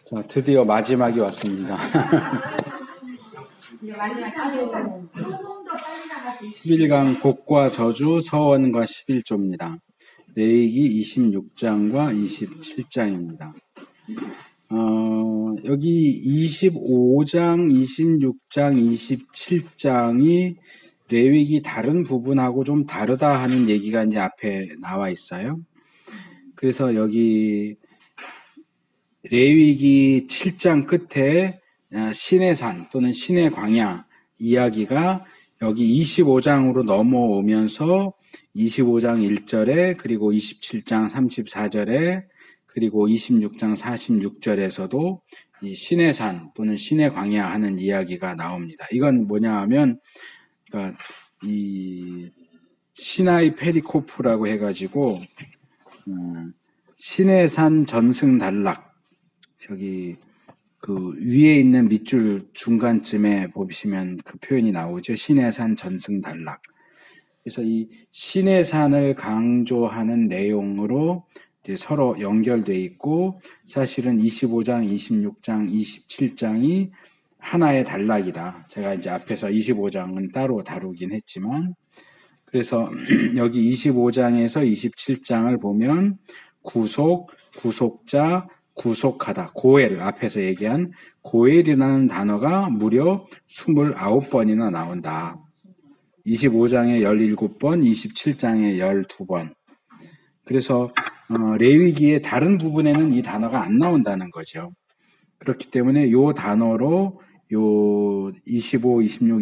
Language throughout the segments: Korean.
자, 드디어 마지막이 왔습니다. 11강 복과 저주 서원과 11조입니다. 레위기 26장과 27장입니다. 여기 25장, 26장, 27장이 레위기 다른 부분하고 좀 다르다 하는 얘기가 이제 앞에 나와 있어요. 그래서 여기 레위기 7장 끝에 신의 산 또는 신의 광야 이야기가 여기 25장으로 넘어오면서 25장 1절에 그리고 27장 34절에 그리고 26장 46절에서도 이 신의 산 또는 신의 광야 하는 이야기가 나옵니다. 이건 뭐냐 하면 그러니까 이 시나이 페리코프라고 해가지고 신의 산 전승 단락 여기 그 위에 있는 밑줄 중간쯤에 보시면 그 표현이 나오죠. 신의 산 전승 단락. 그래서 이 신의 산을 강조하는 내용으로 이제 서로 연결돼 있고 사실은 25장, 26장, 27장이 하나의 단락이다. 제가 이제 앞에서 25장은 따로 다루긴 했지만 그래서 여기 25장에서 27장을 보면 구속, 구속자, 구속하다, 고엘, 앞에서 얘기한 고엘이라는 단어가 무려 29번이나 나온다. 25장에 17번, 27장에 12번. 그래서 레위기의 다른 부분에는 이 단어가 안 나온다는 거죠. 그렇기 때문에 이 단어로 요 25, 26,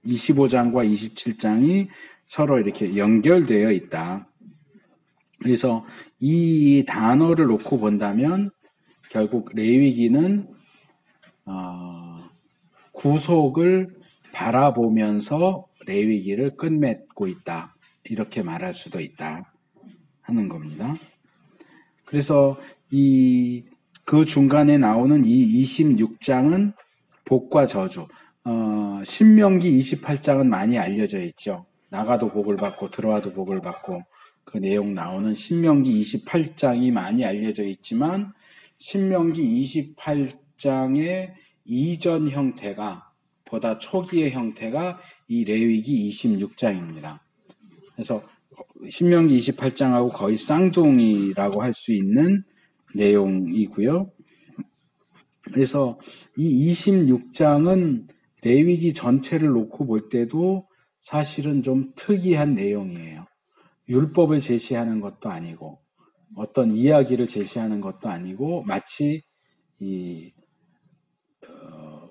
25장과 27장이 서로 이렇게 연결되어 있다. 그래서 이 단어를 놓고 본다면 결국 레위기는 구속을 바라보면서 레위기를 끝맺고 있다. 이렇게 말할 수도 있다 하는 겁니다. 그래서 그 중간에 나오는 이 26장은 복과 저주. 신명기 28장은 많이 알려져 있죠. 나가도 복을 받고 들어와도 복을 받고 그 내용 나오는 신명기 28장이 많이 알려져 있지만 신명기 28장의 이전 형태가 보다 초기의 형태가 이 레위기 26장입니다. 그래서 신명기 28장하고 거의 쌍둥이라고 할 수 있는 내용이고요. 그래서 이 26장은 레위기 전체를 놓고 볼 때도 사실은 좀 특이한 내용이에요. 율법을 제시하는 것도 아니고 어떤 이야기를 제시하는 것도 아니고 마치 이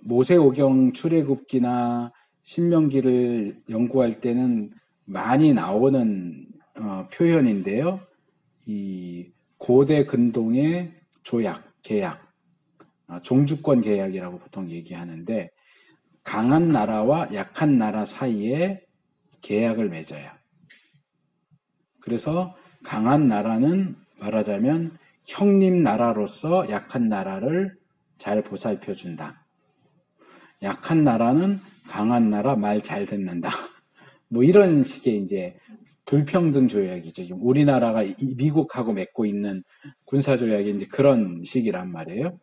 모세오경 출애굽기나 신명기를 연구할 때는 많이 나오는 표현인데요. 이 고대 근동의 조약, 계약, 종주권 계약이라고 보통 얘기하는데 강한 나라와 약한 나라 사이에 계약을 맺어요. 그래서 강한 나라는 말하자면 형님 나라로서 약한 나라를 잘 보살펴준다. 약한 나라는 강한 나라 말 잘 듣는다. 뭐 이런 식의 이제 불평등 조약이죠. 지금 우리나라가 미국하고 맺고 있는 군사조약이 이제 그런 식이란 말이에요.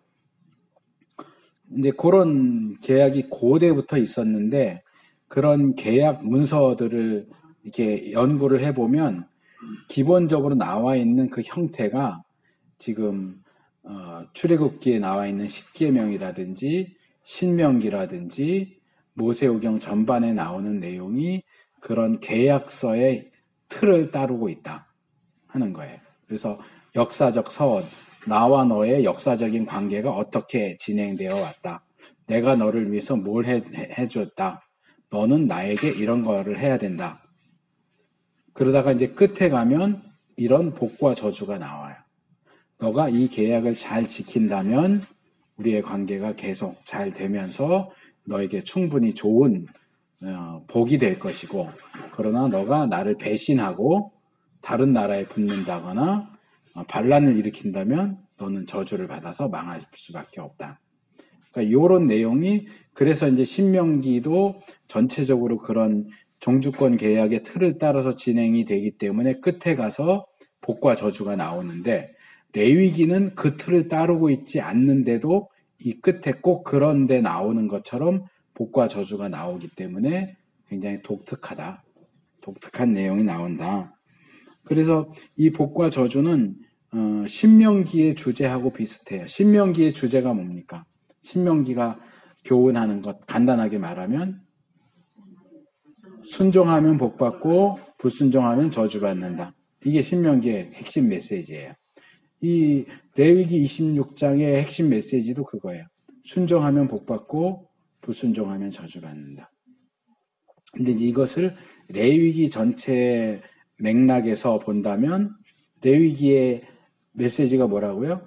이제 그런 계약이 고대부터 있었는데 그런 계약 문서들을 이렇게 연구를 해보면 기본적으로 나와 있는 그 형태가 지금 출애굽기에 나와 있는 십계명이라든지 신명기라든지 모세오경 전반에 나오는 내용이 그런 계약서의 틀을 따르고 있다 하는 거예요. 그래서 역사적 서원, 나와 너의 역사적인 관계가 어떻게 진행되어 왔다. 내가 너를 위해서 뭘 해줬다. 너는 나에게 이런 거를 해야 된다. 그러다가 이제 끝에 가면 이런 복과 저주가 나와요. 너가 이 계약을 잘 지킨다면 우리의 관계가 계속 잘 되면서 너에게 충분히 좋은 복이 될 것이고 그러나 너가 나를 배신하고 다른 나라에 붙는다거나 반란을 일으킨다면 너는 저주를 받아서 망할 수밖에 없다. 그러니까 이런 내용이 그래서 이제 신명기도 전체적으로 그런 종주권 계약의 틀을 따라서 진행이 되기 때문에 끝에 가서 복과 저주가 나오는데 레위기는 그 틀을 따르고 있지 않는데도 이 끝에 꼭 그런 데 나오는 것처럼 복과 저주가 나오기 때문에 굉장히 독특하다. 독특한 내용이 나온다. 그래서 이 복과 저주는 신명기의 주제하고 비슷해요. 신명기의 주제가 뭡니까? 신명기가 교훈하는 것 간단하게 말하면 순종하면 복받고 불순종하면 저주받는다. 이게 신명기의 핵심 메시지예요. 이 레위기 26장의 핵심 메시지도 그거예요. 순종하면 복받고 불순종하면 저주받는다. 근데 이것을 레위기 전체 맥락에서 본다면 레위기의 메시지가 뭐라고요?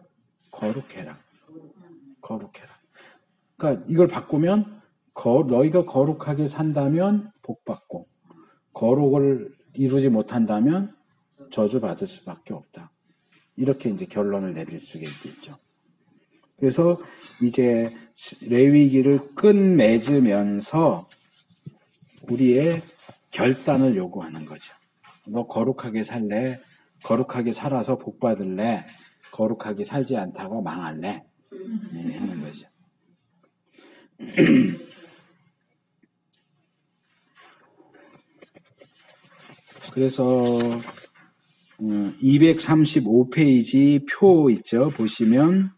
거룩해라. 거룩해라. 그러니까 이걸 바꾸면 너희가 거룩하게 산다면 복받고 거룩을 이루지 못한다면 저주받을 수밖에 없다. 이렇게 이제 결론을 내릴 수가 있겠죠. 그래서 이제 레위기를 끝맺으면서 우리의 결단을 요구하는 거죠. 너 거룩하게 살래? 거룩하게 살아서 복 받을래? 거룩하게 살지 않다가 망할래? 네, 하는 거죠. 그래서 235페이지 표 있죠. 보시면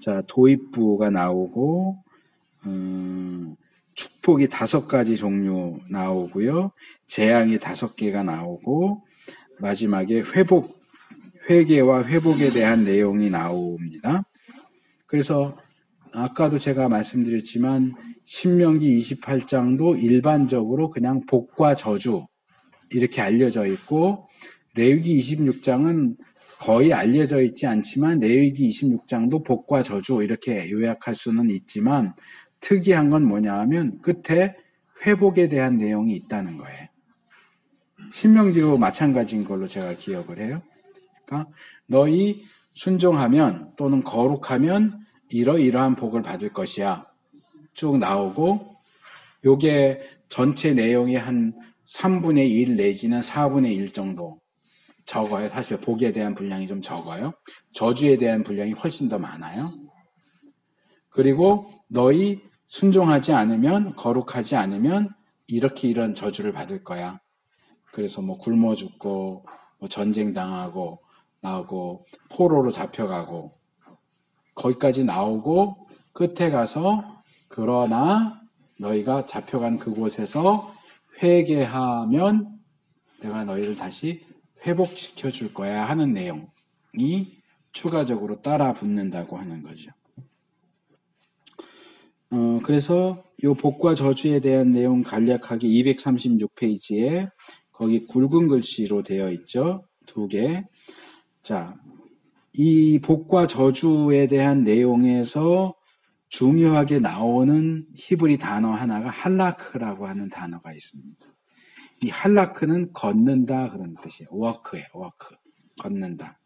자 도입부가 나오고 축복이 5가지 종류 나오고요. 재앙이 5개가 나오고 마지막에 회개와 회복에 대한 내용이 나옵니다. 그래서 아까도 제가 말씀드렸지만 신명기 28장도 일반적으로 그냥 복과 저주 이렇게 알려져 있고 레위기 26장은 거의 알려져 있지 않지만 레위기 26장도 복과 저주 이렇게 요약할 수는 있지만 특이한 건 뭐냐 하면 끝에 회복에 대한 내용이 있다는 거예요. 신명기도 마찬가지인 걸로 제가 기억을 해요. 그러니까 너희 순종하면 또는 거룩하면 이러이러한 복을 받을 것이야. 쭉 나오고 요게 전체 내용이 한 3분의 1 내지는 4분의 1 정도 적어요. 사실 복에 대한 분량이 좀 적어요. 저주에 대한 분량이 훨씬 더 많아요. 그리고 너희 순종하지 않으면 거룩하지 않으면 이렇게 이런 저주를 받을 거야. 그래서 뭐 굶어 죽고 뭐 전쟁 당하고 나오고 포로로 잡혀가고 거기까지 나오고 끝에 가서 그러나 너희가 잡혀간 그곳에서 회개하면 내가 너희를 다시 회복시켜 줄 거야 하는 내용이 추가적으로 따라 붙는다고 하는 거죠. 그래서 이 복과 저주에 대한 내용 간략하게 236페이지에 거기 굵은 글씨로 되어 있죠. 2개. 자, 이 복과 저주에 대한 내용에서 중요하게 나오는 히브리 단어 하나가 할라크라고 하는 단어가 있습니다. 이 할라크는 걷는다 그런 뜻이에요. 워크예요. 워크. 걷는다.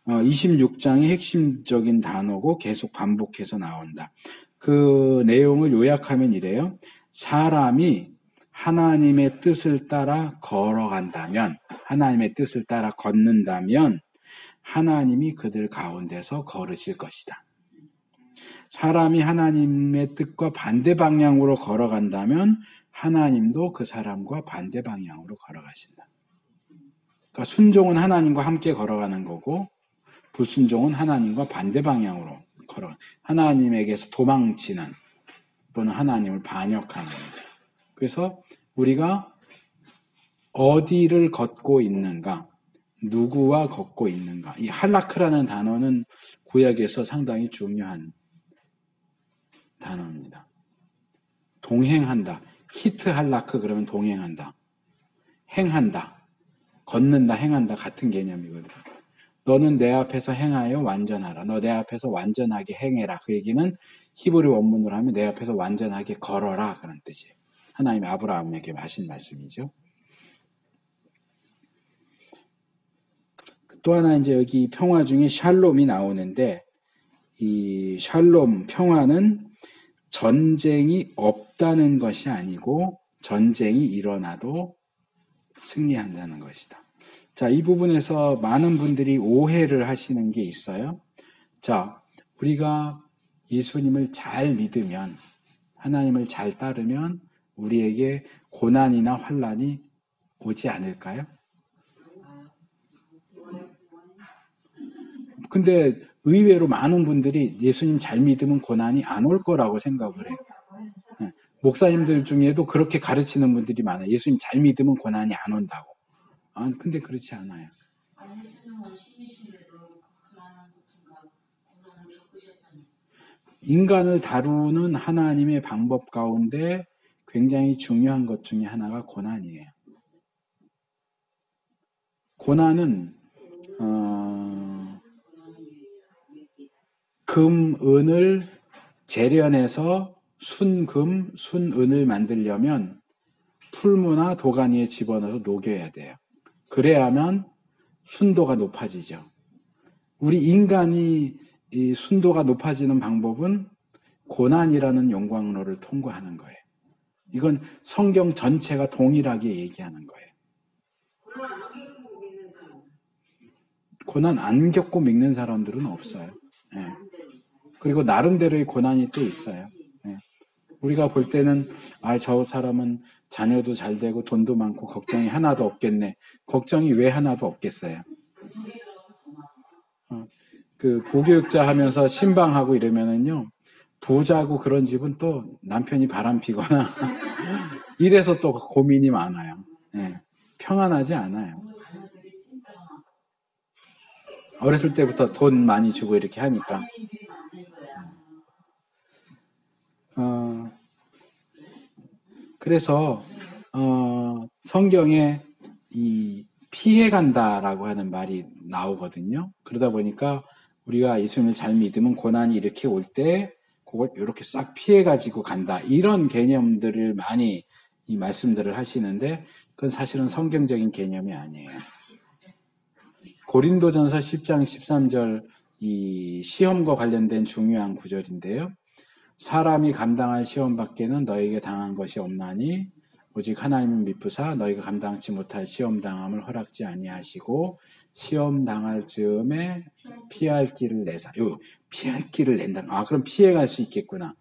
26장의 핵심적인 단어고 계속 반복해서 나온다. 그 내용을 요약하면 이래요. 사람이 하나님의 뜻을 따라 걸어간다면, 하나님의 뜻을 따라 걷는다면 하나님이 그들 가운데서 걸으실 것이다. 사람이 하나님의 뜻과 반대 방향으로 걸어간다면 하나님도 그 사람과 반대 방향으로 걸어가신다. 그러니까 순종은 하나님과 함께 걸어가는 거고 불순종은 하나님과 반대 방향으로 걸어가는, 하나님에게서 도망치는 또는 하나님을 반역하는 거죠. 그래서 우리가 어디를 걷고 있는가, 누구와 걷고 있는가. 이 할라크라는 단어는 구약에서 상당히 중요한 단어입니다. 동행한다. 히트 할라크 그러면 동행한다. 행한다. 걷는다, 행한다 같은 개념이거든요. 너는 내 앞에서 행하여 완전하라. 너 내 앞에서 완전하게 행해라. 그 얘기는 히브리 원문으로 하면 내 앞에서 완전하게 걸어라 그런 뜻이에요. 하나님이 아브라함에게 하신 말씀이죠. 또 하나 이제 여기 평화 중에 샬롬이 나오는데 이 샬롬 평화는 전쟁이 없다는 것이 아니고 전쟁이 일어나도 승리한다는 것이다. 자, 이 부분에서 많은 분들이 오해를 하시는 게 있어요. 자, 우리가 예수님을 잘 믿으면, 하나님을 잘 따르면 우리에게 고난이나 환난이 오지 않을까요? 근데 의외로 많은 분들이 예수님 잘 믿으면 고난이 안 올 거라고 생각을 해요. 목사님들 중에도 그렇게 가르치는 분들이 많아요. 예수님 잘 믿으면 고난이 안 온다고. 근데 그렇지 않아요. 인간을 다루는 하나님의 방법 가운데 굉장히 중요한 것 중에 하나가 고난이에요. 고난은 금, 은을 재련해서 순금, 순은을 만들려면 풀무나 도가니에 집어넣어서 녹여야 돼요. 그래야만 순도가 높아지죠. 우리 인간이 이 순도가 높아지는 방법은 고난이라는 용광로를 통과하는 거예요. 이건 성경 전체가 동일하게 얘기하는 거예요. 고난 안 겪고 믿는 사람들은 없어요. 네. 그리고 나름대로의 고난이 또 있어요. 네. 우리가 볼 때는 저 사람은 자녀도 잘 되고 돈도 많고 걱정이 하나도 없겠네. 걱정이 왜 하나도 없겠어요. 그 부교육자 하면서 신방하고 이러면은요, 부자고 그런 집은 또 남편이 바람피거나 이래서 또 고민이 많아요. 네. 평안하지 않아요. 어렸을 때부터 돈 많이 주고 이렇게 하니까. 그래서 성경에 이 피해간다라고 하는 말이 나오거든요. 그러다 보니까 우리가 예수님을 잘 믿으면 고난이 이렇게 올 때 그걸 이렇게 싹 피해가지고 간다. 이런 개념들을 많이 이 말씀들을 하시는데 그건 사실은 성경적인 개념이 아니에요. 고린도전서 10장 13절 이 시험과 관련된 중요한 구절인데요. 사람이 감당할 시험 밖에는 너에게 당한 것이 없나니 오직 하나님은 미쁘사 너희가 감당치 못할 시험 당함을 허락지 아니하시고 시험 당할 즈음에 피할 길을 내사. 피할 길을 낸다. 그럼 피해갈 수 있겠구나.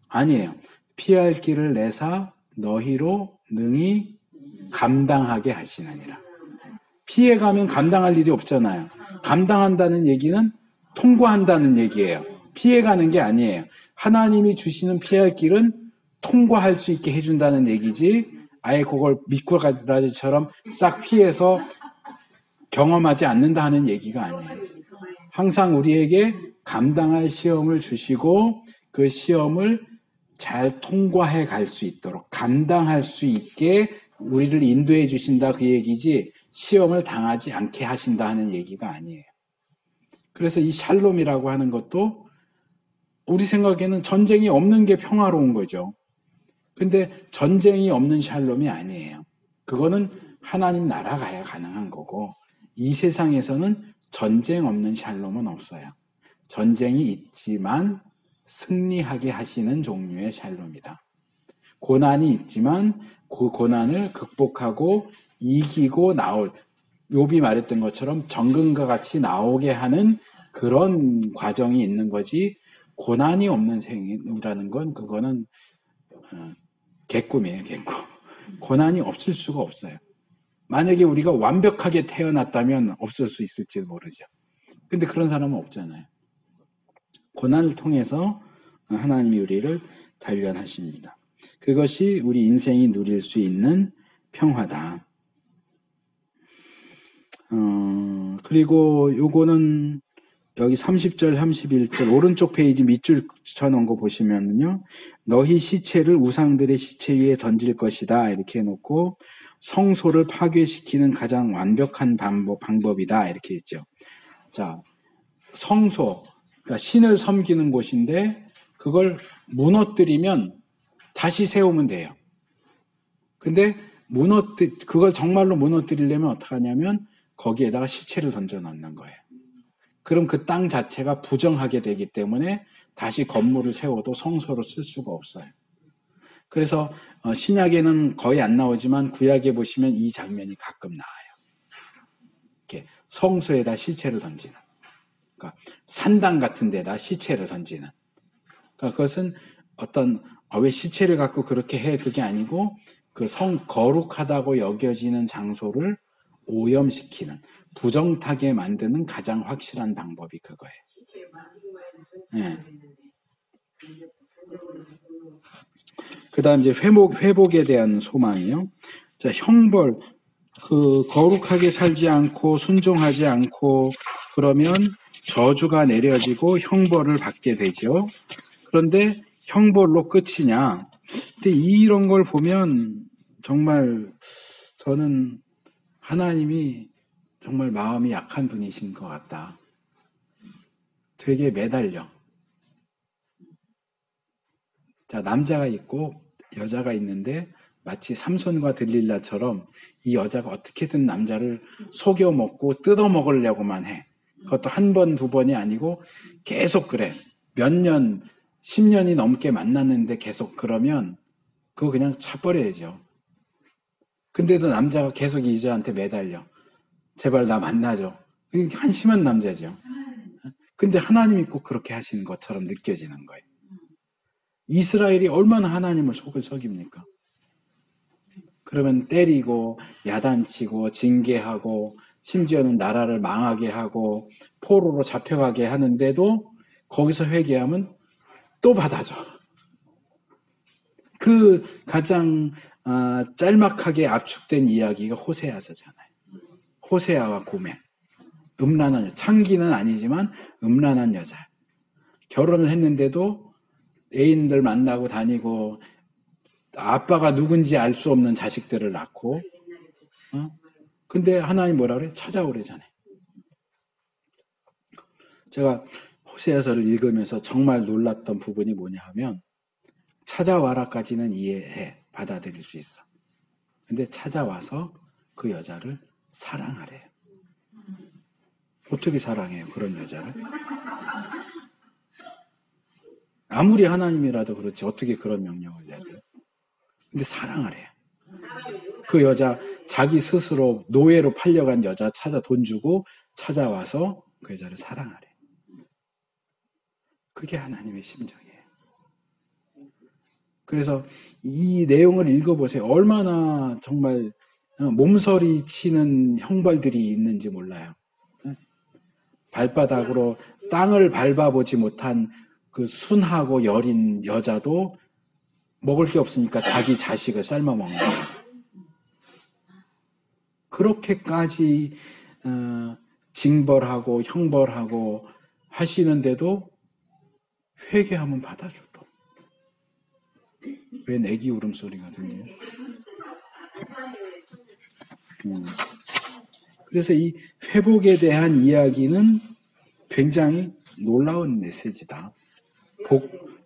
아니에요. 피할 길을 내사 너희로 능히 감당하게 하시느니라. 피해가면 감당할 일이 없잖아요. 감당한다는 얘기는 통과한다는 얘기예요. 피해가는 게 아니에요. 하나님이 주시는 피할 길은 통과할 수 있게 해준다는 얘기지 아예 그걸 미꾸라지처럼 싹 피해서 경험하지 않는다 하는 얘기가 아니에요. 항상 우리에게 감당할 시험을 주시고 그 시험을 잘 통과해 갈 수 있도록 감당할 수 있게 우리를 인도해 주신다 그 얘기지 시험을 당하지 않게 하신다 하는 얘기가 아니에요. 그래서 이 샬롬이라고 하는 것도 우리 생각에는 전쟁이 없는 게 평화로운 거죠. 근데 전쟁이 없는 샬롬이 아니에요. 그거는 하나님 나라 가야 가능한 거고 이 세상에서는 전쟁 없는 샬롬은 없어요. 전쟁이 있지만 승리하게 하시는 종류의 샬롬이다. 고난이 있지만 그 고난을 극복하고 이기고 나올 욥이 말했던 것처럼 정금과 같이 나오게 하는 그런 과정이 있는 거지 고난이 없는 생이라는 건 그거는 개꿈이에요. 개꿈. 고난이 없을 수가 없어요. 만약에 우리가 완벽하게 태어났다면 없을 수 있을지 모르죠. 근데 그런 사람은 없잖아요. 고난을 통해서 하나님이 우리를 단련하십니다. 그것이 우리 인생이 누릴 수 있는 평화다. 그리고 요거는 여기 30절, 31절 오른쪽 페이지 밑줄 쳐놓은 거 보시면요. 너희 시체를 우상들의 시체 위에 던질 것이다. 이렇게 해놓고 성소를 파괴시키는 가장 완벽한 방법이다. 이렇게 했죠. 자, 성소, 그러니까 신을 섬기는 곳인데 그걸 무너뜨리면 다시 세우면 돼요. 근데 그걸 정말로 무너뜨리려면 어떻게 하냐면 거기에다가 시체를 던져 넣는 거예요. 그럼 그 땅 자체가 부정하게 되기 때문에 다시 건물을 세워도 성소로 쓸 수가 없어요. 그래서 신약에는 거의 안 나오지만 구약에 보시면 이 장면이 가끔 나와요. 성소에다 시체를 던지는. 그러니까 산당 같은 데다 시체를 던지는. 그러니까 그것은 어떤 왜 시체를 갖고 그렇게 해 그게 아니고 그 거룩하다고 여겨지는 장소를 오염시키는 부정타게 만드는 가장 확실한 방법이 그거예요. 네. 그다음 이제 회복에 대한 소망이요. 자, 형벌 거룩하게 살지 않고 순종하지 않고 그러면 저주가 내려지고 형벌을 받게 되죠. 그런데 형벌로 끝이냐? 근데 이런 걸 보면 정말 저는 하나님이 정말 마음이 약한 분이신 것 같다. 되게 매달려. 자, 남자가 있고 여자가 있는데 마치 삼손과 들릴라처럼 이 여자가 어떻게든 남자를 속여 먹고 뜯어 먹으려고만 해. 그것도 한 번, 두 번이 아니고 계속 그래. 몇 년, 10년이 넘게 만났는데 계속 그러면 그거 그냥 차버려야죠. 근데도 남자가 계속 이 여자한테 매달려. 제발 나 만나줘. 한심한 남자죠. 근데 하나님이 꼭 그렇게 하시는 것처럼 느껴지는 거예요. 이스라엘이 얼마나 하나님을 속을 속입니까? 그러면 때리고 야단치고 징계하고 심지어는 나라를 망하게 하고 포로로 잡혀가게 하는데도 거기서 회개하면 또 받아줘. 그 가장 짤막하게 압축된 이야기가 호세아서잖아요. 호세아와 고멜. 음란한 여자. 창기는 아니지만 음란한 여자. 결혼을 했는데도 애인들 만나고 다니고 아빠가 누군지 알 수 없는 자식들을 낳고 근데 하나님 뭐라 그래? 찾아오래잖아요. 제가 호세아서를 읽으면서 정말 놀랐던 부분이 뭐냐 하면 찾아와라까지는 이해해. 받아들일 수 있어. 근데 찾아와서 그 여자를 사랑하래요. 어떻게 사랑해요? 그런 여자를? 아무리 하나님이라도 그렇지 어떻게 그런 명령을 내려요? 근데 사랑하래요. 그 여자 자기 스스로 노예로 팔려간 여자 찾아 돈 주고 찾아와서 그 여자를 사랑하래. 그게 하나님의 심정이에요. 그래서 이 내용을 읽어보세요. 얼마나 정말 몸서리 치는 형벌들이 있는지 몰라요. 발바닥으로 땅을 밟아보지 못한 그 순하고 여린 여자도 먹을 게 없으니까 자기 자식을 삶아 먹는 거예요. 그렇게까지 징벌하고 형벌하고 하시는데도 회개하면 받아줘 또. 왜 애기 울음소리가 들려요? 그래서 이 회복에 대한 이야기는 굉장히 놀라운 메시지다.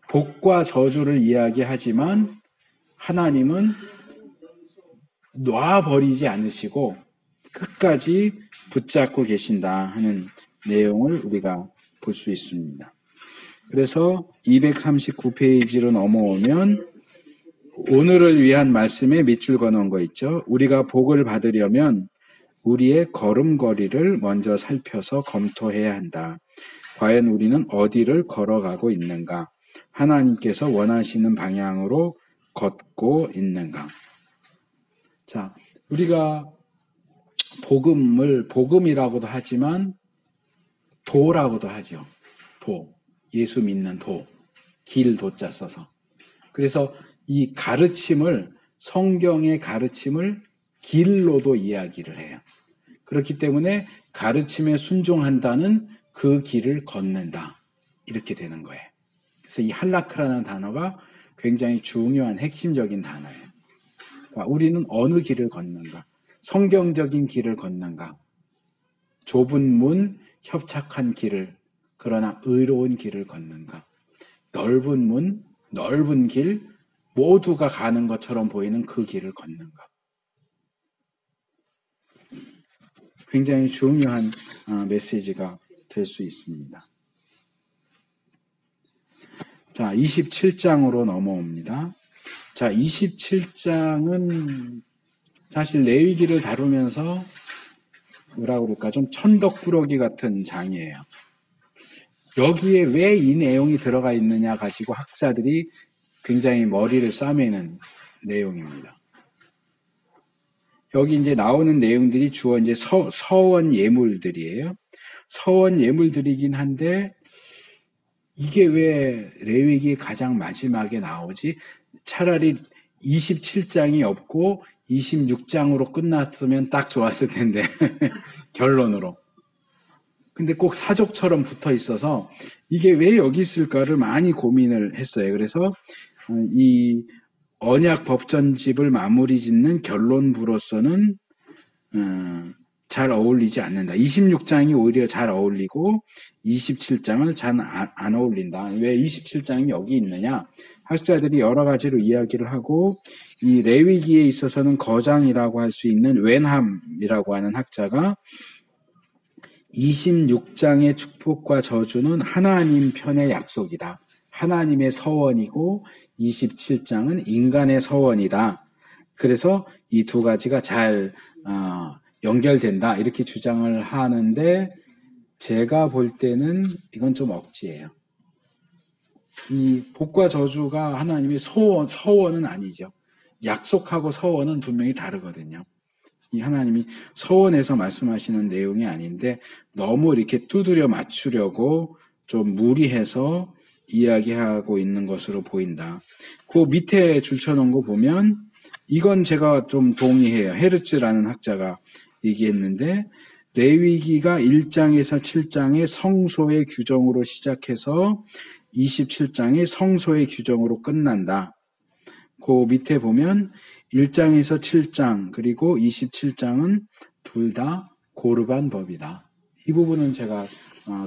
복과 저주를 이야기하지만 하나님은 놔버리지 않으시고 끝까지 붙잡고 계신다 하는 내용을 우리가 볼 수 있습니다. 그래서 239페이지로 넘어오면 오늘을 위한 말씀에 밑줄 그어놓은 거 있죠. 우리가 복을 받으려면 우리의 걸음걸이를 먼저 살펴서 검토해야 한다. 과연 우리는 어디를 걸어가고 있는가? 하나님께서 원하시는 방향으로 걷고 있는가? 자, 우리가 복음이라고도 하지만 도라고도 하죠. 도. 예수 믿는 도. 길 도자 써서. 그래서 이 가르침을, 성경의 가르침을 길로도 이야기를 해요. 그렇기 때문에 가르침에 순종한다는 그 길을 걷는다. 이렇게 되는 거예요. 그래서 이 할라크라는 단어가 굉장히 중요한 핵심적인 단어예요. 그러니까 우리는 어느 길을 걷는가? 성경적인 길을 걷는가? 좁은 문, 협착한 길을, 그러나 의로운 길을 걷는가? 넓은 문, 넓은 길, 모두가 가는 것처럼 보이는 그 길을 걷는가? 굉장히 중요한 메시지가 될 수 있습니다. 자, 27장으로 넘어옵니다. 자, 27장은 사실 레위기를 다루면서 뭐라 그럴까, 좀 천덕꾸러기 같은 장이에요. 여기에 왜 이 내용이 들어가 있느냐 가지고 학자들이 굉장히 머리를 싸매는 내용입니다. 여기 이제 나오는 내용들이 주로 이제 서원 예물들이에요. 서원 예물들이긴 한데, 이게 왜 레위기 가장 마지막에 나오지? 차라리 27장이 없고 26장으로 끝났으면 딱 좋았을 텐데, 결론으로. 근데 꼭 사족처럼 붙어 있어서 이게 왜 여기 있을까를 많이 고민을 했어요. 그래서 이 언약 법전집을 마무리 짓는 결론부로서는 잘 어울리지 않는다. 26장이 오히려 잘 어울리고 27장을 잘 안 어울린다. 왜 27장이 여기 있느냐? 학자들이 여러 가지로 이야기를 하고, 이 레위기에 있어서는 거장이라고 할 수 있는 웬함이라고 하는 학자가 26장의 축복과 저주는 하나님 편의 약속이다. 하나님의 서원이고 27장은 인간의 서원이다. 그래서 이 두 가지가 잘 연결된다. 이렇게 주장을 하는데, 제가 볼 때는 이건 좀 억지예요. 이 복과 저주가 하나님의 서원은 아니죠. 약속하고 서원은 분명히 다르거든요. 이 하나님이 서원에서 말씀하시는 내용이 아닌데 너무 이렇게 두드려 맞추려고 좀 무리해서 이야기하고 있는 것으로 보인다. 그 밑에 줄쳐놓은 거 보면 이건 제가 좀 동의해요. 헤르츠라는 학자가 얘기했는데, 레위기가 1장에서 7장의 성소의 규정으로 시작해서 27장의 성소의 규정으로 끝난다. 그 밑에 보면 1장에서 7장 그리고 27장은 둘 다 고르반 법이다. 이 부분은 제가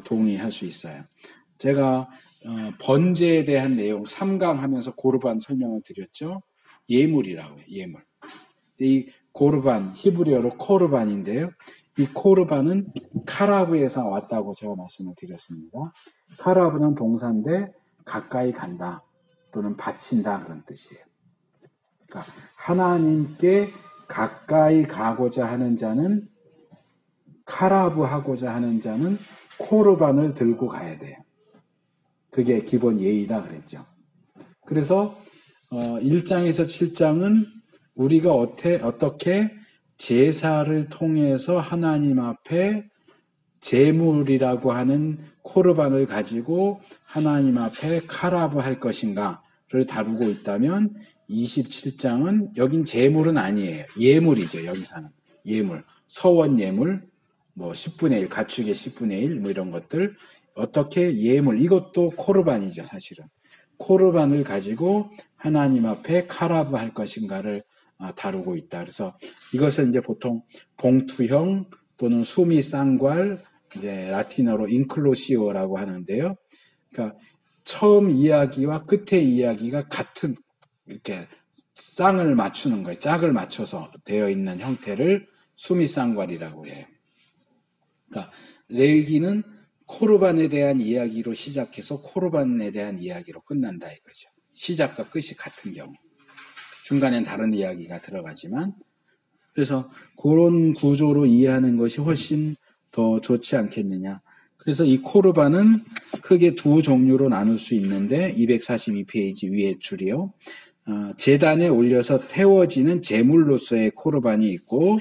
동의할 수 있어요. 제가 번제에 대한 내용 3강 하면서 고르반 설명을 드렸죠. 예물이라고 해요. 예물. 이 고르반, 히브리어로 코르반인데요. 이 코르반은 카라브에서 왔다고 제가 말씀을 드렸습니다. 카라브는 동사인데 가까이 간다 또는 바친다 그런 뜻이에요. 그러니까 하나님께 가까이 가고자 하는 자는, 카라브 하고자 하는 자는 코르반을 들고 가야 돼요. 그게 기본 예의다 그랬죠. 그래서 1장에서 7장은 우리가 어떻게 제사를 통해서 하나님 앞에 제물이라고 하는 코르반을 가지고 하나님 앞에 카라브 할 것인가를 다루고 있다면, 27장은 여긴 제물은 아니에요. 예물이죠. 여기서는 예물, 서원 예물, 뭐 10분의 1, 가축의 10분의 1, 뭐 이런 것들, 어떻게 예물, 이것도 코르반이죠. 사실은 코르반을 가지고 하나님 앞에 카라브 할 것인가를 다루고 있다. 그래서 이것을 이제 보통 봉투형 또는 수미 쌍괄, 이제 라틴어로 인클로시오라고 하는데요. 그러니까 처음 이야기와 끝의 이야기가 같은, 이렇게 쌍을 맞추는 거예요. 짝을 맞춰서 되어 있는 형태를 수미 쌍괄이라고 해요. 그러니까 레위기는 코르반에 대한 이야기로 시작해서 코르반에 대한 이야기로 끝난다 이거죠. 시작과 끝이 같은 경우. 중간엔 다른 이야기가 들어가지만, 그래서 그런 구조로 이해하는 것이 훨씬 더 좋지 않겠느냐. 그래서 이 코르반은 크게 두 종류로 나눌 수 있는데, 242페이지 위에 줄이요. 제단에 올려서 태워지는 제물로서의 코르반이 있고,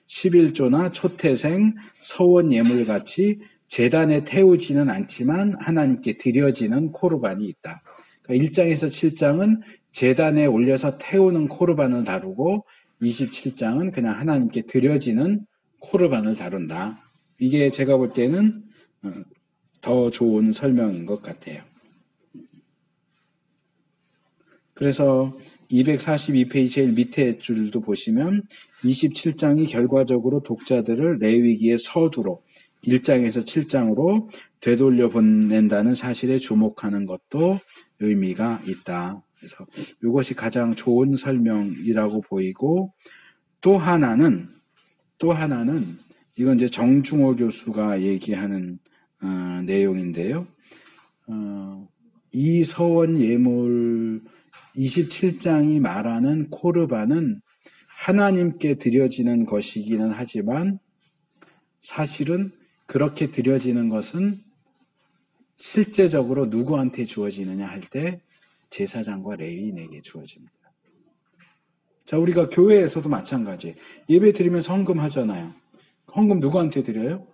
11조나 초태생, 서원 예물같이 제단에 태우지는 않지만 하나님께 드려지는 코르반이 있다. 그러니까 1장에서 7장은 제단에 올려서 태우는 코르반을 다루고 27장은 그냥 하나님께 드려지는 코르반을 다룬다. 이게 제가 볼 때는 더 좋은 설명인 것 같아요. 그래서 242페이지 제일 밑에 줄도 보시면 27장이 결과적으로 독자들을 레위기의 서두로 1장에서 7장으로 되돌려 보낸다는 사실에 주목하는 것도 의미가 있다. 그래서 이것이 가장 좋은 설명이라고 보이고, 또 하나는 이건 이제 정중호 교수가 얘기하는 내용인데요. 이 서원 예물 27장이 말하는 코르반은 하나님께 드려지는 것이기는 하지만 사실은 그렇게 드려지는 것은 실제적으로 누구한테 주어지느냐 할 때 제사장과 레위인에게 주어집니다. 자, 우리가 교회에서도 마찬가지. 예배 드리면서 헌금 하잖아요. 헌금 누구한테 드려요?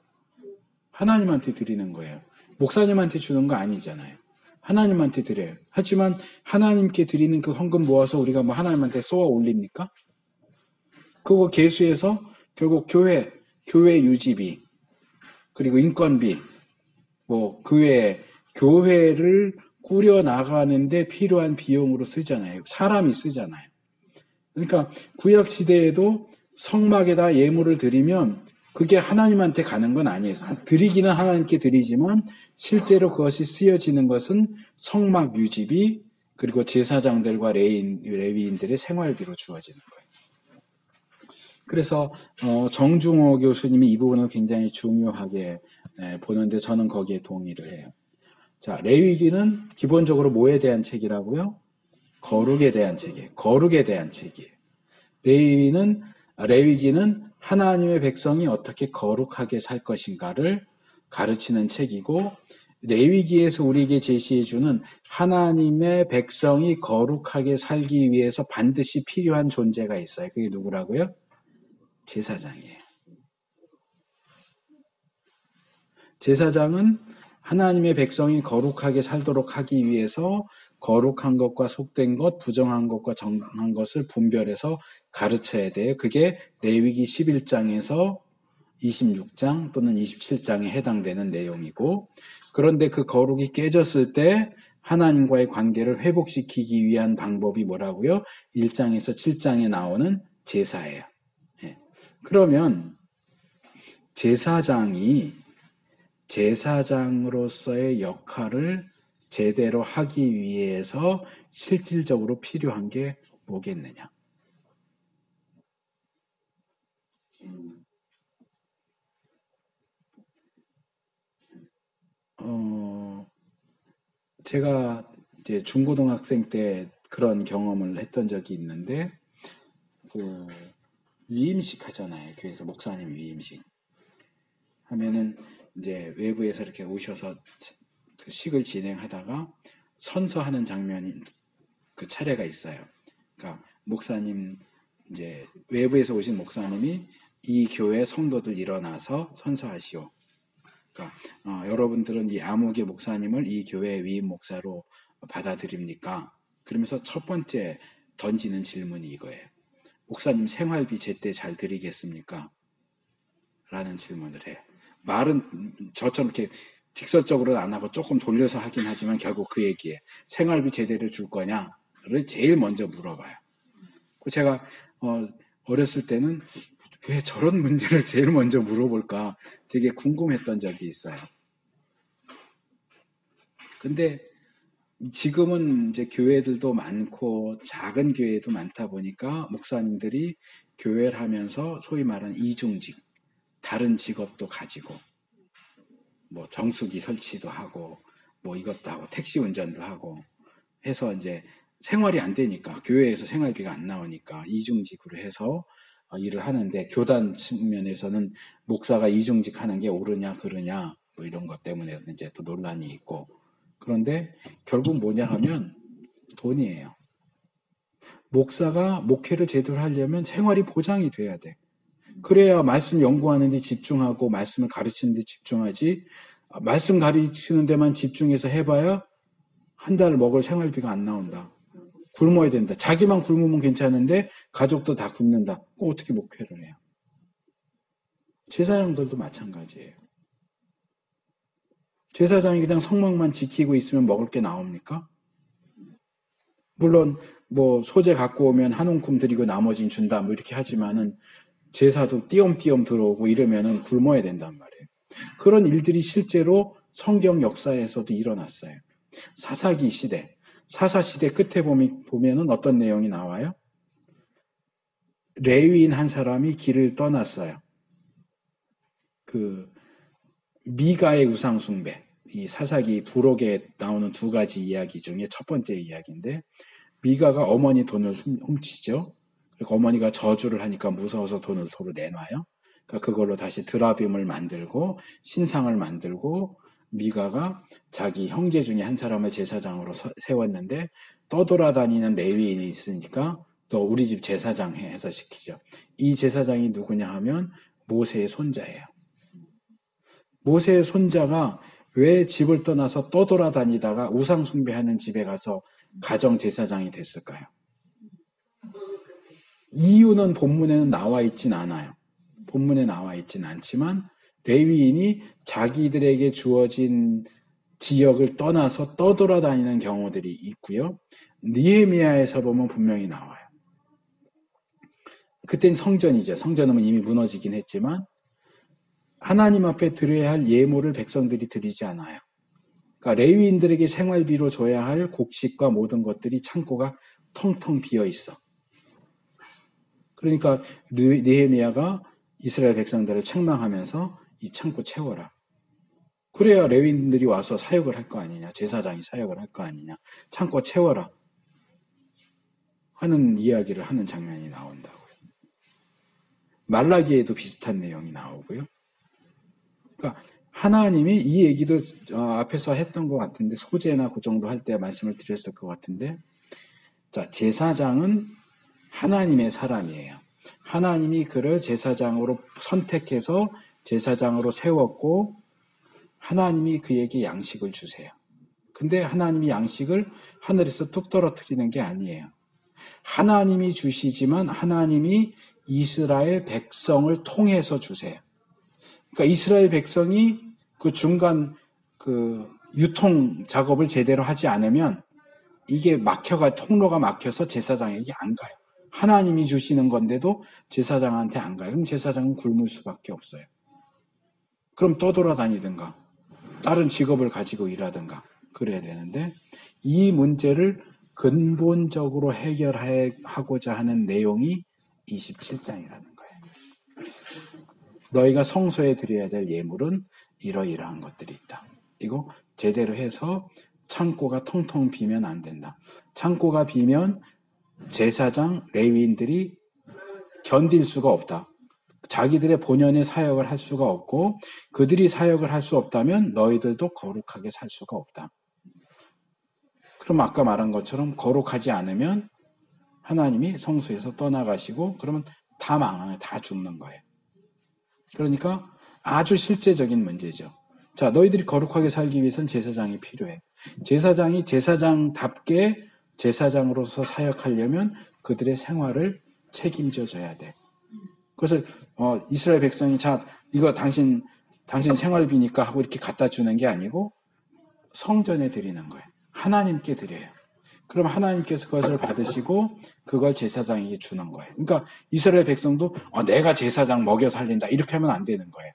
하나님한테 드리는 거예요. 목사님한테 주는 거 아니잖아요. 하나님한테 드려요. 하지만 하나님께 드리는 그 헌금 모아서 우리가 뭐 하나님한테 쏘아 올립니까? 그거 계수해서 결국 교회 유지비, 그리고 인건비, 뭐 그 외에 교회를 꾸려 나가는데 필요한 비용으로 쓰잖아요. 사람이 쓰잖아요. 그러니까 구약 시대에도 성막에다 예물을 드리면 그게 하나님한테 가는 건 아니에요. 드리기는 하나님께 드리지만 실제로 그것이 쓰여지는 것은 성막 유지비, 그리고 제사장들과 레위인들의 생활비로 주어지는 거예요. 그래서 정중호 교수님이 이 부분을 굉장히 중요하게 보는데 저는 거기에 동의를 해요. 자, 레위기는 기본적으로 뭐에 대한 책이라고요? 거룩에 대한 책이에요. 거룩에 대한 책이에요. 레위기는 하나님의 백성이 어떻게 거룩하게 살 것인가를 가르치는 책이고, 레위기에서 우리에게 제시해주는 하나님의 백성이 거룩하게 살기 위해서 반드시 필요한 존재가 있어요. 그게 누구라고요? 제사장이에요. 제사장은 하나님의 백성이 거룩하게 살도록 하기 위해서 거룩한 것과 속된 것, 부정한 것과 정한 것을 분별해서 가르쳐야 돼요. 그게 레위기 11장에서 26장 또는 27장에 해당되는 내용이고, 그런데 그 거룩이 깨졌을 때 하나님과의 관계를 회복시키기 위한 방법이 뭐라고요? 1장에서 7장에 나오는 제사예요. 그러면 제사장으로서의 역할을 제대로 하기 위해서 실질적으로 필요한 게 뭐겠느냐? 제가 이제 중고등학생 때 그런 경험을 했던 적이 있는데, 위임식 하잖아요. 교회에서 목사님 위임식 하면은 이제 외부에서 이렇게 오셔서 그 식을 진행하다가 선서하는 장면이 그 차례가 있어요. 그러니까 목사님, 이제 외부에서 오신 목사님이 이 교회 성도들 일어나서 선서하시오. 그러니까 여러분들은 이 아무개 목사님을 이 교회 위임 목사로 받아들입니까? 그러면서 첫 번째 던지는 질문이 이거예요. 목사님 생활비 제때 잘 드리겠습니까? 라는 질문을 해요. 말은 저처럼 이렇게 직설적으로는 안 하고 조금 돌려서 하긴 하지만 결국 그 얘기에 생활비 제대로 줄 거냐를 제일 먼저 물어봐요. 제가 어렸을 때는 왜 저런 문제를 제일 먼저 물어볼까 되게 궁금했던 적이 있어요. 근데 지금은 이제 교회들도 많고 작은 교회도 많다 보니까 목사님들이 교회를 하면서 소위 말하는 이중직, 다른 직업도 가지고 뭐 정수기 설치도 하고 뭐 이것도 하고 택시 운전도 하고 해서 이제 생활이 안 되니까, 교회에서 생활비가 안 나오니까 이중직으로 해서 일을 하는데, 교단 측면에서는 목사가 이중직 하는 게 옳으냐 그르냐 뭐 이런 것 때문에 이제 또 논란이 있고, 그런데 결국 뭐냐 하면 돈이에요. 목사가 목회를 제대로 하려면 생활이 보장이 돼야 돼. 그래야 말씀 연구하는 데 집중하고 말씀을 가르치는 데 집중하지, 말씀 가르치는 데만 집중해서 해봐야 한 달 먹을 생활비가 안 나온다. 굶어야 된다. 자기만 굶으면 괜찮은데 가족도 다 굶는다. 그럼 어떻게 목회를 해요? 제사장들도 마찬가지예요. 제사장이 그냥 성막만 지키고 있으면 먹을 게 나옵니까? 물론 뭐 소재 갖고 오면 한 움큼 드리고 나머지는 준다 뭐 이렇게 하지만은 제사도 띄엄띄엄 들어오고 이러면은 굶어야 된단 말이에요. 그런 일들이 실제로 성경 역사에서도 일어났어요. 사사기 시대, 사사시대 끝에 보면은 어떤 내용이 나와요? 레위인 한 사람이 길을 떠났어요. 그 미가의 우상 숭배, 이 사사기 부록에 나오는 두 가지 이야기 중에 첫 번째 이야기인데, 미가가 어머니 돈을 훔치죠. 그리고 어머니가 저주를 하니까 무서워서 돈을 도로 내놔요. 그러니까 그걸로 다시 드라빔을 만들고 신상을 만들고 미가가 자기 형제 중에 한 사람을 제사장으로 세웠는데 떠돌아다니는 레위인이 있으니까 또 우리 집 제사장 해서 시키죠. 이 제사장이 누구냐 하면 모세의 손자예요. 모세의 손자가 왜 집을 떠나서 떠돌아다니다가 우상 숭배하는 집에 가서 가정 제사장이 됐을까요? 이유는 본문에는 나와 있진 않아요. 본문에 나와 있진 않지만 레위인이 자기들에게 주어진 지역을 떠나서 떠돌아다니는 경우들이 있고요. 느헤미야에서 보면 분명히 나와요. 그땐 성전이죠. 성전은 이미 무너지긴 했지만 하나님 앞에 드려야 할 예물을 백성들이 드리지 않아요. 그러니까 레위인들에게 생활비로 줘야 할 곡식과 모든 것들이 창고가 텅텅 비어 있어. 그러니까 느헤미야가 이스라엘 백성들을 책망하면서 이 창고 채워라. 그래야 레위인들이 와서 사역을 할 거 아니냐. 제사장이 사역을 할 거 아니냐. 창고 채워라. 하는 이야기를 하는 장면이 나온다고요. 말라기에도 비슷한 내용이 나오고요. 그러니까 하나님이 이 얘기도 앞에서 했던 것 같은데 소재나 그 정도 할 때 말씀을 드렸을 것 같은데 자, 제사장은 하나님의 사람이에요. 하나님이 그를 제사장으로 선택해서 제사장으로 세웠고 하나님이 그에게 양식을 주세요. 근데 하나님이 양식을 하늘에서 뚝 떨어뜨리는 게 아니에요. 하나님이 주시지만 하나님이 이스라엘 백성을 통해서 주세요. 그러니까 이스라엘 백성이 그 중간 그 유통 작업을 제대로 하지 않으면 이게 통로가 막혀서 제사장에게 안 가요. 하나님이 주시는 건데도 제사장한테 안 가요. 그럼 제사장은 굶을 수밖에 없어요. 그럼 떠돌아다니든가 다른 직업을 가지고 일하든가 그래야 되는데 이 문제를 근본적으로 해결하고자 하는 내용이 27장이라는 거예요. 너희가 성소에 드려야 될 예물은 이러이러한 것들이 있다. 이거 제대로 해서 창고가 텅텅 비면 안 된다. 창고가 비면 제사장, 레위인들이 견딜 수가 없다. 자기들의 본연의 사역을 할 수가 없고 그들이 사역을 할 수 없다면 너희들도 거룩하게 살 수가 없다. 그럼 아까 말한 것처럼 거룩하지 않으면 하나님이 성소에서 떠나가시고 그러면 다 망하네, 다 죽는 거예요. 그러니까 아주 실제적인 문제죠. 자, 너희들이 거룩하게 살기 위해서는 제사장이 필요해. 제사장이 제사장답게 제사장으로서 사역하려면 그들의 생활을 책임져 줘야 돼. 그것을 이스라엘 백성이 자 이거 당신 생활비니까 하고 이렇게 갖다 주는 게 아니고 성전에 드리는 거예요. 하나님께 드려요. 그럼 하나님께서 그것을 받으시고 그걸 제사장에게 주는 거예요. 그러니까 이스라엘 백성도 내가 제사장 먹여 살린다 이렇게 하면 안 되는 거예요.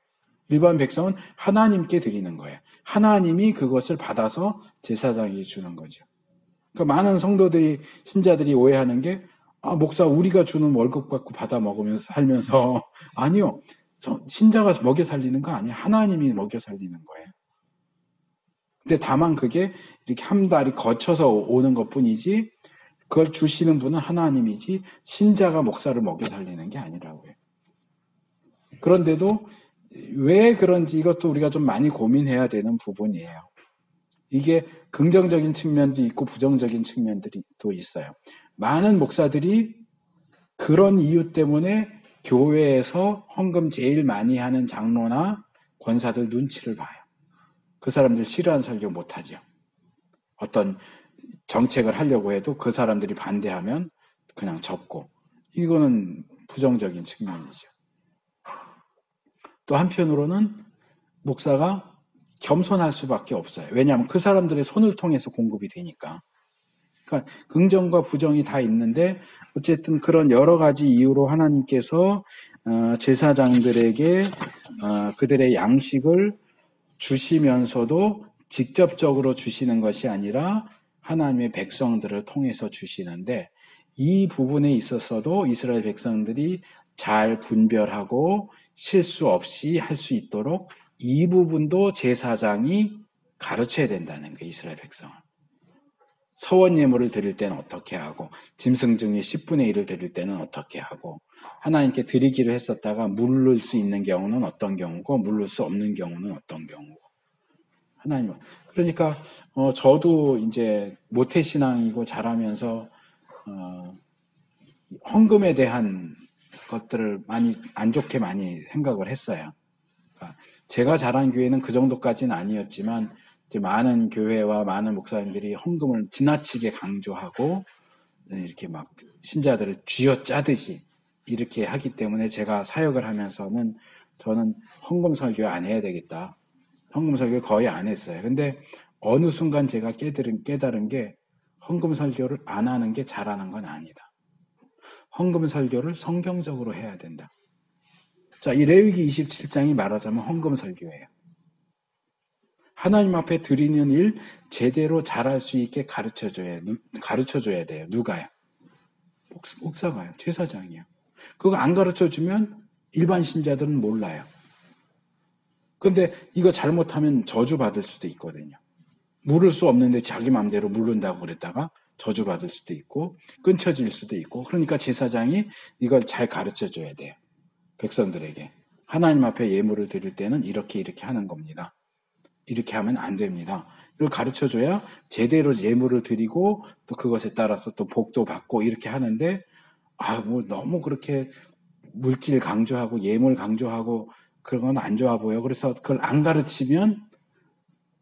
일반 백성은 하나님께 드리는 거예요. 하나님이 그것을 받아서 제사장에게 주는 거죠. 그러니까 많은 성도들이 신자들이 오해하는 게 목사 우리가 주는 월급 받고 받아 먹으면서 살면서 아니요. 신자가 먹여 살리는 거 아니에요. 하나님이 먹여 살리는 거예요. 근데 다만 그게 이렇게 한 달이 거쳐서 오는 것뿐이지 그걸 주시는 분은 하나님이지 신자가 목사를 먹여 살리는 게 아니라고요. 그런데도 왜 그런지 이것도 우리가 좀 많이 고민해야 되는 부분이에요. 이게 긍정적인 측면도 있고 부정적인 측면들이 또 있어요. 많은 목사들이 그런 이유 때문에 교회에서 헌금 제일 많이 하는 장로나 권사들 눈치를 봐요. 그 사람들 싫어하는 설교 못하죠. 어떤 정책을 하려고 해도 그 사람들이 반대하면 그냥 접고 이거는 부정적인 측면이죠. 또 한편으로는 목사가 겸손할 수밖에 없어요. 왜냐하면 그 사람들의 손을 통해서 공급이 되니까. 그러니까 긍정과 부정이 다 있는데 어쨌든 그런 여러 가지 이유로 하나님께서 제사장들에게 그들의 양식을 주시면서도 직접적으로 주시는 것이 아니라 하나님의 백성들을 통해서 주시는데 이 부분에 있어서도 이스라엘 백성들이 잘 분별하고 실수 없이 할 수 있도록 이 부분도 제사장이 가르쳐야 된다는 거예요. 이스라엘 백성을. 서원 예물을 드릴 때는 어떻게 하고, 짐승 중에 10분의 1을 드릴 때는 어떻게 하고, 하나님께 드리기로 했었다가 물을 수 있는 경우는 어떤 경우고, 물을 수 없는 경우는 어떤 경우고. 하나님, 그러니까, 저도 이제 모태신앙이고 자라면서, 헌금에 대한 것들을 안 좋게 많이 생각을 했어요. 그러니까 제가 자란 교회는 그 정도까지는 아니었지만, 이제 많은 교회와 많은 목사님들이 헌금을 지나치게 강조하고, 이렇게 막 신자들을 쥐어짜듯이 이렇게 하기 때문에 제가 사역을 하면서는 저는 헌금 설교 안 해야 되겠다. 헌금 설교 거의 안 했어요. 근데 어느 순간 제가 깨달은 게 헌금 설교를 안 하는 게 잘하는 건 아니다. 헌금 설교를 성경적으로 해야 된다. 자, 이 레위기 27장이 말하자면 헌금 설교예요. 하나님 앞에 드리는 일 제대로 잘할 수 있게 가르쳐줘야 돼요. 누가요? 목사가요. 제사장이요. 그거 안 가르쳐주면 일반 신자들은 몰라요. 근데 이거 잘못하면 저주받을 수도 있거든요. 물을 수 없는데 자기 마음대로 물른다고 그랬다가 저주받을 수도 있고 끊쳐질 수도 있고, 그러니까 제사장이 이걸 잘 가르쳐줘야 돼요. 백성들에게. 하나님 앞에 예물을 드릴 때는 이렇게 하는 겁니다. 이렇게 하면 안 됩니다. 이걸 가르쳐줘야 제대로 예물을 드리고 또 그것에 따라서 또 복도 받고 이렇게 하는데, 뭐 너무 그렇게 물질 강조하고 예물 강조하고 그런 건 안 좋아 보여. 그래서 그걸 안 가르치면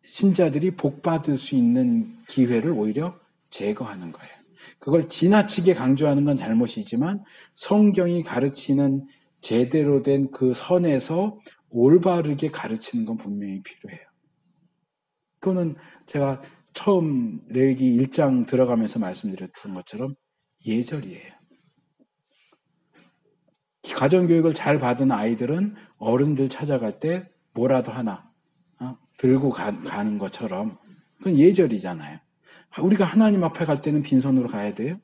신자들이 복 받을 수 있는 기회를 오히려 제거하는 거예요. 그걸 지나치게 강조하는 건 잘못이지만 성경이 가르치는 제대로 된 그 선에서 올바르게 가르치는 건 분명히 필요해요. 그거는 제가 처음 레위기 1장 들어가면서 말씀드렸던 것처럼 예절이에요. 가정교육을 잘 받은 아이들은 어른들 찾아갈 때 뭐라도 하나 들고 가는 것처럼 그건 예절이잖아요. 우리가 하나님 앞에 갈 때는 빈손으로 가야 돼요?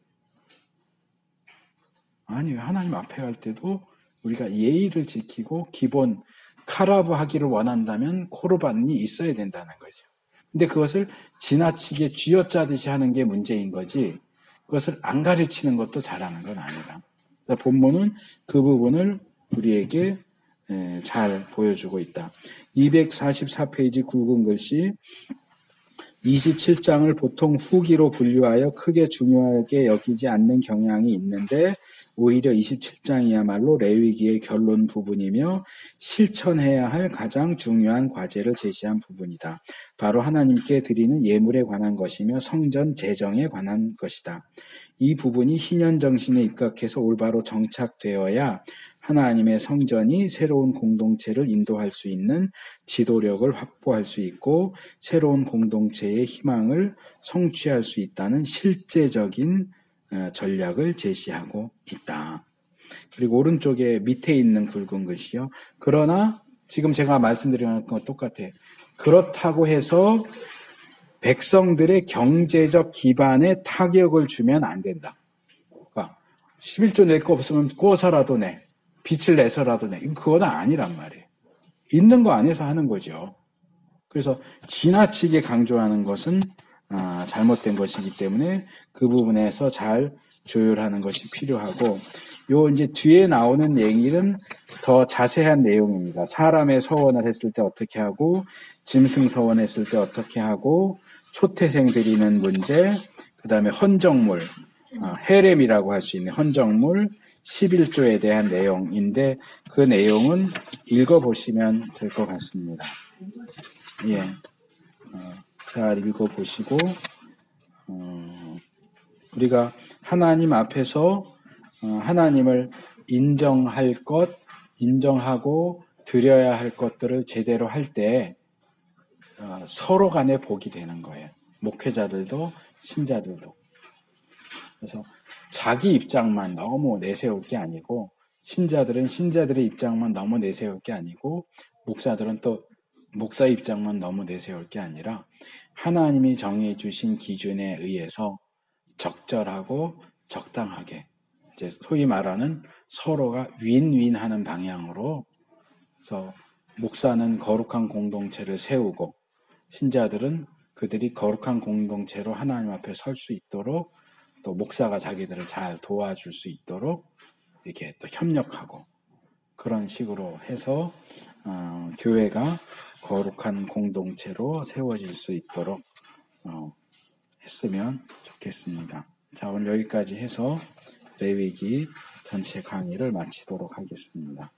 아니요. 하나님 앞에 갈 때도 우리가 예의를 지키고 기본 카라브 하기를 원한다면 코르반이 있어야 된다는 거죠. 근데 그것을 지나치게 쥐어짜듯이 하는 게 문제인 거지, 그것을 안 가르치는 것도 잘하는 건 아니다. 본문은 그 부분을 우리에게 잘 보여주고 있다. 244페이지 굵은 글씨, 27장을 보통 후기로 분류하여 크게 중요하게 여기지 않는 경향이 있는데 오히려 27장이야말로 레위기의 결론 부분이며 실천해야 할 가장 중요한 과제를 제시한 부분이다. 바로 하나님께 드리는 예물에 관한 것이며 성전 재정에 관한 것이다. 이 부분이 희년 정신에 입각해서 올바로 정착되어야 하나님의 성전이 새로운 공동체를 인도할 수 있는 지도력을 확보할 수 있고 새로운 공동체의 희망을 성취할 수 있다는 실제적인 전략을 제시하고 있다. 그리고 오른쪽에 밑에 있는 굵은 글씨요. 그러나 지금 제가 말씀드린 것 똑같아요. 그렇다고 해서 백성들의 경제적 기반에 타격을 주면 안 된다. 그러니까 11조 낼 거 없으면 꼬서라도 내. 빚을 내서라도 내. 그건 아니란 말이에요. 있는 거 안에서 하는 거죠. 그래서 지나치게 강조하는 것은 잘못된 것이기 때문에 그 부분에서 잘 조율하는 것이 필요하고, 요 이제 뒤에 나오는 얘기는 더 자세한 내용입니다. 사람의 서원을 했을 때 어떻게 하고, 짐승 서원했을 때 어떻게 하고, 초태생 드리는 문제, 그 다음에 헌정물, 헤렘이라고 할 수 있는 헌정물, 11조에 대한 내용인데 그 내용은 읽어보시면 될 것 같습니다. 예, 잘 읽어보시고 우리가 하나님 앞에서 하나님을 인정할 것, 인정하고 드려야 할 것들을 제대로 할 때 서로 간에 복이 되는 거예요. 목회자들도 신자들도. 그래서 자기 입장만 너무 내세울 게 아니고, 신자들은 신자들의 입장만 너무 내세울 게 아니고, 목사들은 또 목사 입장만 너무 내세울 게 아니라 하나님이 정해 주신 기준에 의해서 적절하고 적당하게, 이제 소위 말하는 서로가 윈윈하는 방향으로, 그래서 목사는 거룩한 공동체를 세우고 신자들은 그들이 거룩한 공동체로 하나님 앞에 설 수 있도록 또 목사가 자기들을 잘 도와줄 수 있도록 이렇게 또 협력하고 그런 식으로 해서 교회가 거룩한 공동체로 세워질 수 있도록 했으면 좋겠습니다. 자, 오늘 여기까지 해서 레위기 전체 강의를 마치도록 하겠습니다.